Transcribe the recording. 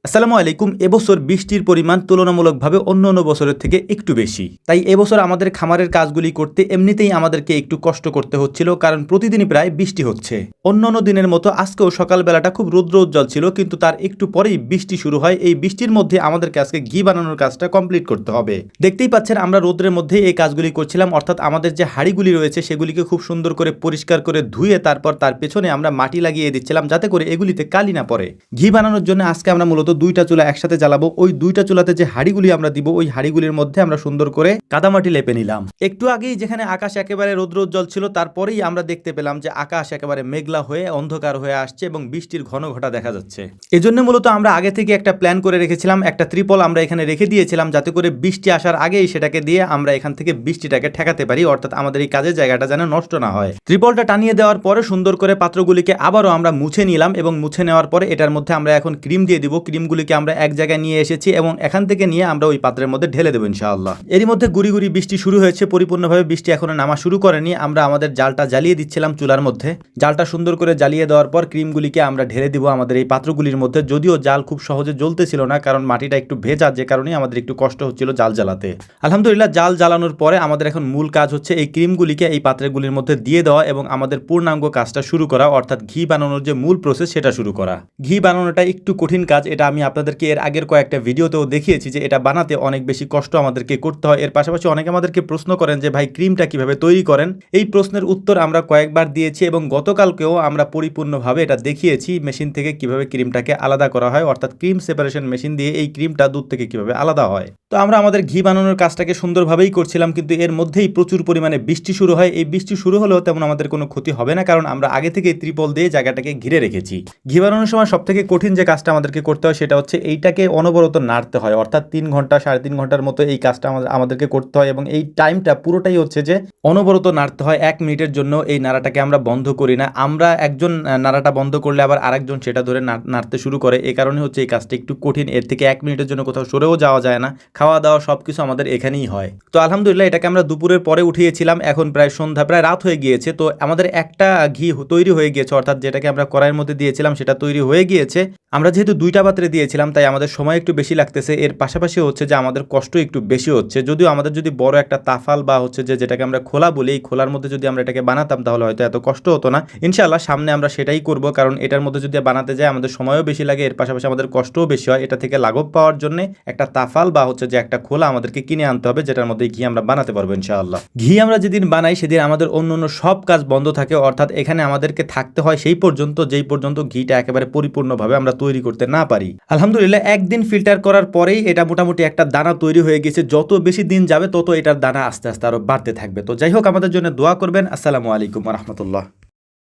আসসালামু আলাইকুম। এবছর বৃষ্টির পরিমাণ তুলনামূলকভাবে অন্য বছরের থেকে একটু বেশি। তাই এবছর আমাদের খামারের কাজগুলি করতে এমনিতেই আমাদেরকে একটু কষ্ট করতে হচ্ছিল, কারণ প্রতিদিনই প্রায় বৃষ্টি হচ্ছে। অন্য দিনের মতো আজকেও সকালবেলাটা খুব রৌদ্র উজ্জ্বল ছিল, কিন্তু তার একটু পরেই বৃষ্টি শুরু হয়। এই বৃষ্টির মধ্যে আমাদেরকে আজকে ঘি বানানোর কাজটা কমপ্লিট করতে হবে। দেখতেই পাচ্ছেন আমরা রৌদ্রের মধ্যে এই কাজগুলি করছিলাম, অর্থাৎ আমাদের যে হাঁড়িগুলি রয়েছে সেগুলিকে খুব সুন্দর করে পরিষ্কার করে ধুয়ে তারপর তার পেছনে আমরা মাটি লাগিয়ে দিচ্ছিলাম, যাতে করে এগুলিতে কালি না পড়ে। ঘি বানানোর জন্য আজকে আমরা মূলত দুইটা চুলা একসাথে জ্বালাবো। ওই দুইটা চুলাতে যে হাঁড়িগুলি আমরা দিব, ওই হাঁড়িগুলির মধ্যে আমরা সুন্দর করে কাদামাটি লেপে নিলাম। একটু আগেই যেখানে আকাশ একেবারে রৌদ্র উজ্জ্বল ছিল, তারপরেই আমরা দেখতে পেলাম যে আকাশ একেবারে মেঘলা হয়ে অন্ধকার হয়ে আসছে এবং বৃষ্টির ঘন ঘটা দেখা যাচ্ছে। এজন্য মূলত আমরা আগে থেকে একটা প্ল্যান করে রেখেছিলাম, একটা ত্রিপল আমরা এখানে রেখে দিয়েছিলাম, যাতে করে বৃষ্টি আসার আগেই সেটাকে দিয়ে আমরা এখান থেকে বৃষ্টিটাকে ঠেকাতে পারি, অর্থাৎ আমাদের এই কাজের জায়গাটা যেন নষ্ট না হয়। ত্রিপলটা টানিয়ে দেওয়ার পরে সুন্দর করে পাত্রগুলিকে আবারও আমরা মুছে নিলাম এবং মুছে নেওয়ার পরে এটার মধ্যে আমরা এখন ক্রিম দিয়ে দিব। ক্রিমগুলিকে আমরা এক জায়গায় নিয়ে এসেছি এবং এখান থেকে নিয়ে আমরা ওই পাত্রের মধ্যে ঢেলে দেবো ইনশাআল্লাহ। এরই মধ্যে গুড়ি গুড়ি বৃষ্টি শুরু হয়েছে, পরিপূর্ণভাবে বৃষ্টি এখনো নামা শুরু করেনি। আমরা আমাদের জালটা জ্বালিয়ে দিচ্ছিলাম চুলার মধ্যে। জালটা সুন্দর করে জ্বালিয়ে দেওয়ার পর ক্রিমগুলিকে আমরা ঢেলে দিব আমাদের এই পাত্রগুলির মধ্যে। যদিও জাল খুব সহজে জ্বলতেছিল না, কারণ মাটিটা একটু ভেজা, যে কারণে আমাদের একটু কষ্ট হচ্ছিল জাল জ্বালাতে। আলহামদুলিল্লাহ, জাল জ্বালানোর পরে আমাদের এখন মূল কাজ হচ্ছে এই ক্রিমগুলিকে এই পাত্রগুলির মধ্যে দিয়ে দেওয়া এবং আমাদের পূর্ণাঙ্গ কাজটা শুরু করা, অর্থাৎ ঘি বানানোর যে মূল প্রসেস সেটা শুরু করা। ঘি বানানোটা একটু কঠিন কাজ, এটা আমি আপনাদেরকে এর আগের কয়েকটা ভিডিওতেও দেখিয়েছি যে এটা বানাতে অনেক বেশি কষ্ট আমাদেরকে করতে হয়। এর পাশাপাশি অনেকে আমাদেরকে প্রশ্ন করেন যে ভাই ক্রিমটা কিভাবে তৈরি করেন। এই প্রশ্নের উত্তর আমরা কয়েকবার দিয়েছি এবং গতকালকেও আমরা পরিপূর্ণভাবে এটা দেখিয়েছি মেশিন থেকে কিভাবে ক্রিমটাকে আলাদা করা হয়, অর্থাৎ ক্রিম সেপারেশন মেশিন দিয়ে এই ক্রিমটা দুধ থেকে কিভাবে আলাদা হয়। তো আমরা আমাদের ঘি বানানোর কাজটাকে সুন্দরভাবেই করছিলাম, কিন্তু এর মধ্যেই প্রচুর পরিমাণে বৃষ্টি শুরু হয়। এই বৃষ্টি শুরু হলেও তেমন আমাদের কোনো ক্ষতি হবে না, কারণ আমরা আগে থেকে ত্রিপল দিয়ে জায়গাটাকে ঘিরে রেখেছি। ঘি বানানোর সময় সবথেকে কঠিন যে কাজটা আমাদেরকে করতে হয় সেটা হচ্ছে এইটাকে অনবরত নাড়তে হয়, অর্থাৎ 3 ঘন্টা 3.5 ঘন্টার মতো এই কাজটা আমাদেরকে করতে হয় এবং এই টাইমটা পুরোটাই হচ্ছে যে অনবরত নাড়তে হয়। 1 মিনিটের জন্য এই নাড়াটাকে আমরা বন্ধ করি না। আমরা একজন নাড়াটা বন্ধ করলে আবার আরেকজন সেটা ধরে নাড়তে শুরু করে। এই কারণে হচ্ছে এই কাজটা একটু কঠিন। এর থেকে 1 মিনিটের জন্য কোথাও সরেও যাওয়া যায় না। খাওয়া দাওয়া সবকিছু আমাদের এখানেই হয়। তো আলহামদুলিল্লাহ, এটাকে আমরা দুপুরের পরে উঠিয়েছিলাম। এখন প্রায় সন্ধ্যা, প্রায় রাত হয়ে গিয়েছে। তো আমাদের একটা ঘি তৈরি হয়ে গিয়েছে, অর্থাৎ যেটাকে আমরা কড়াইয়ের মধ্যে দিয়েছিলাম সেটা তৈরি হয়ে গিয়েছে। আমরা যেহেতু দুইটা পাত্রে দিয়েছিলাম তাই আমাদের সময় একটু বেশি লাগতেছে। এর পাশাপাশি হচ্ছে যে আমাদের কষ্ট একটু বেশি হচ্ছে। যদিও আমাদের যদি বড় একটা তাফাল বা হচ্ছে যে যেটাকে আমরা খোলা বলি, এই খোলার মধ্যে যদি আমরা এটাকে বানাতাম তাহলে হয়তো এত কষ্ট হতো না। ইনশাআল্লাহ সামনে আমরা সেটাই করব, কারণ এটার মধ্যে যদি বানাতে যাই আমাদের সময়ও বেশি লাগে, এর পাশাপাশি আমাদের কষ্টও বেশি হয়। এটা থেকে লাঘব পাওয়ার জন্য একটা তাফাল বা হচ্ছে যে একটা খোলা আমাদেরকে কিনে আনতে হবে, যেটার মধ্যে ঘি আমরা বানাতে পারবো ইনশাআল্লাহ। ঘি আমরা যেদিন বানাই সেদিন আমাদের অন্য সব কাজ বন্ধ থাকে, অর্থাৎ এখানে আমাদেরকে থাকতে হয় সেই পর্যন্ত যেই পর্যন্ত ঘিটা একেবারে পরিপূর্ণভাবে আমরা তৈরি করতে না পারি। আলহামদুলিল্লাহ, একদিন ফিল্টার করার পরেই এটা মোটামুটি একটা দানা তৈরি হয়ে গেছে। যত বেশি দিন যাবে তত এটার দানা আস্তে আস্তে আরো বাড়তে থাকবে। তো যাই হোক, আমাদের জন্য দোয়া করবেন। আসসালামু আলাইকুম ওয়া রাহমাতুল্লাহ।